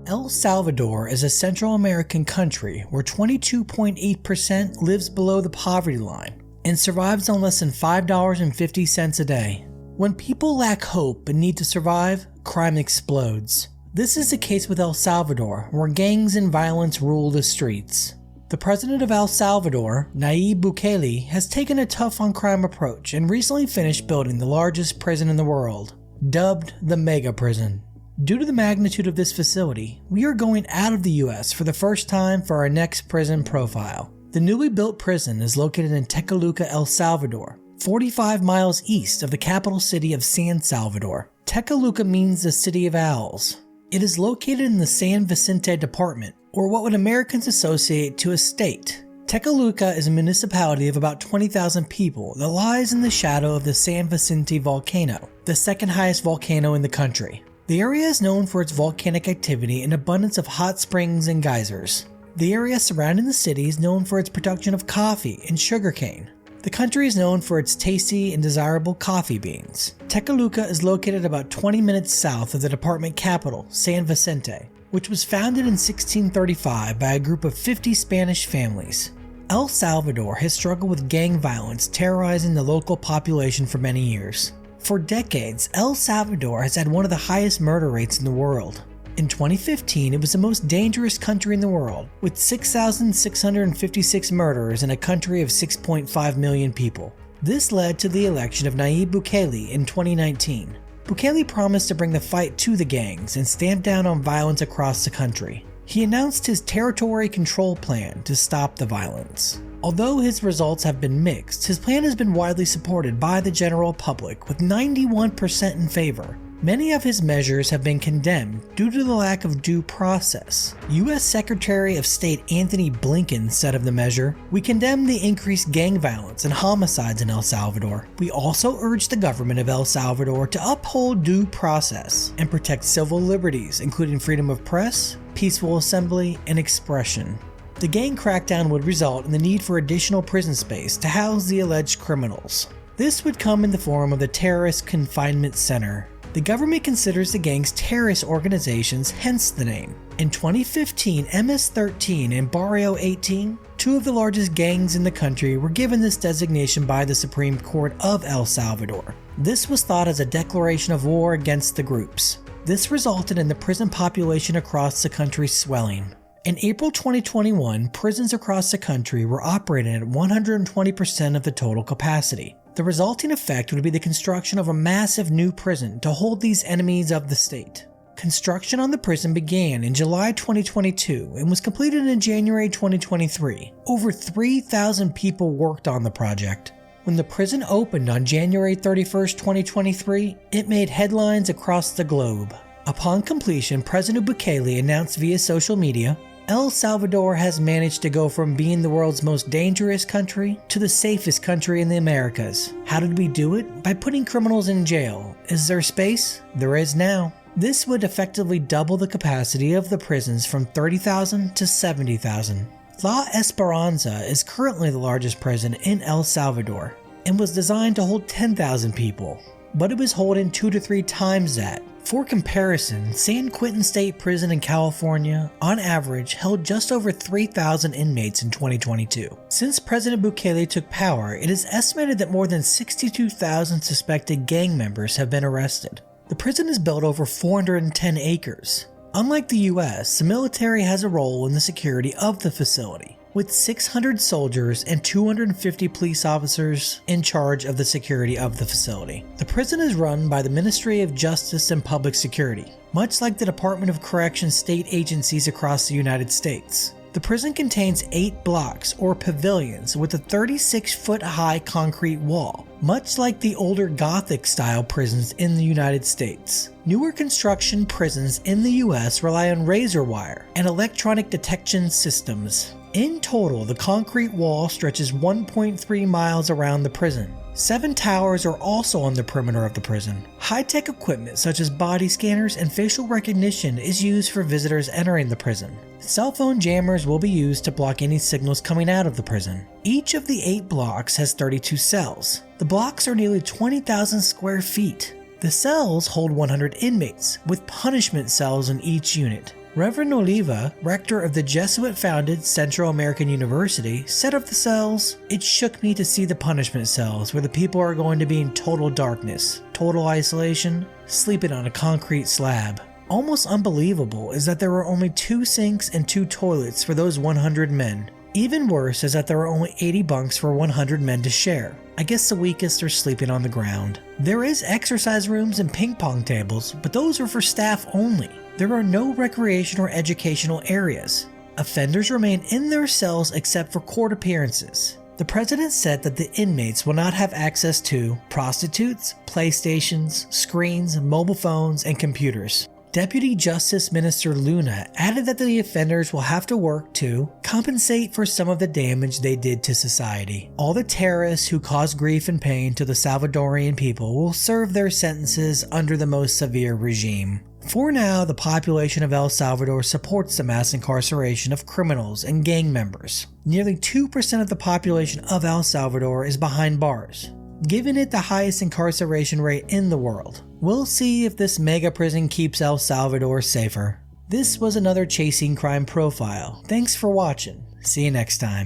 El Salvador is a Central American country where 22.8% lives below the poverty line and survives on less than $5.50 a day. When people lack hope and need to survive, crime explodes. This is the case with El Salvador, where gangs and violence rule the streets. The president of El Salvador, Nayib Bukele, has taken a tough-on-crime approach and recently finished building the largest prison in the world, dubbed the Mega Prison. Due to the magnitude of this facility, we are going out of the US for the first time for our next prison profile. The newly built prison is located in Tecoluca, El Salvador, 45 miles east of the capital city of San Salvador. Tecoluca means the city of owls. It is located in the San Vicente department, or what would Americans associate to a state. Tecoluca is a municipality of about 20,000 people that lies in the shadow of the San Vicente volcano, the second highest volcano in the country. The area is known for its volcanic activity and abundance of hot springs and geysers. The area surrounding the city is known for its production of coffee and sugarcane. The country is known for its tasty and desirable coffee beans. Tecoluca is located about 20 minutes south of the department capital, San Vicente, which was founded in 1635 by a group of 50 Spanish families. El Salvador has struggled with gang violence terrorizing the local population for many years. For decades, El Salvador has had one of the highest murder rates in the world. In 2015, it was the most dangerous country in the world, with 6,656 murderers in a country of 6.5 million people. This led to the election of Nayib Bukele in 2019. Bukele promised to bring the fight to the gangs and stamp down on violence across the country. He announced his territory control plan to stop the violence. Although his results have been mixed, his plan has been widely supported by the general public, with 91% in favor. Many of his measures have been condemned due to the lack of due process. U.S. Secretary of State Anthony Blinken said of the measure, "We condemn the increased gang violence and homicides in El Salvador. We also urge the government of El Salvador to uphold due process and protect civil liberties, including freedom of press, peaceful assembly, and expression." The gang crackdown would result in the need for additional prison space to house the alleged criminals. This would come in the form of the Terrorist Confinement Center. The government considers the gangs terrorist organizations, hence the name. In 2015, MS-13 and Barrio 18, two of the largest gangs in the country, were given this designation by the Supreme Court of El Salvador. This was thought as a declaration of war against the groups. This resulted in the prison population across the country swelling. In April 2021, prisons across the country were operating at 120% of the total capacity. The resulting effect would be the construction of a massive new prison to hold these enemies of the state. Construction on the prison began in July 2022 and was completed in January 2023. Over 3,000 people worked on the project. When the prison opened on January 31, 2023, it made headlines across the globe. Upon completion, President Bukele announced via social media, "El Salvador has managed to go from being the world's most dangerous country to the safest country in the Americas. How did we do it? By putting criminals in jail. Is there space? There is now." This would effectively double the capacity of the prisons from 30,000 to 70,000. La Esperanza is currently the largest prison in El Salvador and was designed to hold 10,000 people, but it was holding 2 to 3 times that. For comparison, San Quentin State Prison in California, on average, held just over 3,000 inmates in 2022. Since President Bukele took power, it is estimated that more than 62,000 suspected gang members have been arrested. The prison is built over 410 acres. Unlike the US, the military has a role in the security of the facility, with 600 soldiers and 250 police officers in charge of the security of the facility. The prison is run by the Ministry of Justice and Public Security, much like the Department of Correction state agencies across the United States. The prison contains 8 blocks or pavilions with a 36-foot-high concrete wall, much like the older Gothic-style prisons in the United States. Newer construction prisons in the US rely on razor wire and electronic detection systems. In total, the concrete wall stretches 1.3 miles around the prison. 7 towers are also on the perimeter of the prison. High-tech equipment such as body scanners and facial recognition is used for visitors entering the prison. Cell phone jammers will be used to block any signals coming out of the prison. Each of the 8 blocks has 32 cells. The blocks are nearly 20,000 square feet. The cells hold 100 inmates, with punishment cells in each unit. Reverend Oliva, rector of the Jesuit-founded Central American University, said of the cells, "It shook me to see the punishment cells where the people are going to be in total darkness, total isolation, sleeping on a concrete slab. Almost unbelievable is that there were only 2 sinks and 2 toilets for those 100 men. Even worse is that there were only 80 bunks for 100 men to share. I guess the weakest are sleeping on the ground. There is exercise rooms and ping pong tables, but those are for staff only. There are no recreation or educational areas. Offenders remain in their cells except for court appearances." The president said that the inmates will not have access to prostitutes, PlayStations, screens, mobile phones, and computers. Deputy Justice Minister Luna added that the offenders will have to work to compensate for some of the damage they did to society. All the terrorists who caused grief and pain to the Salvadorian people will serve their sentences under the most severe regime. For now, the population of El Salvador supports the mass incarceration of criminals and gang members. Nearly 2% of the population of El Salvador is behind bars, giving it the highest incarceration rate in the world. We'll see if this mega prison keeps El Salvador safer. This was another Chasing Crime Profile. Thanks for watching. See you next time.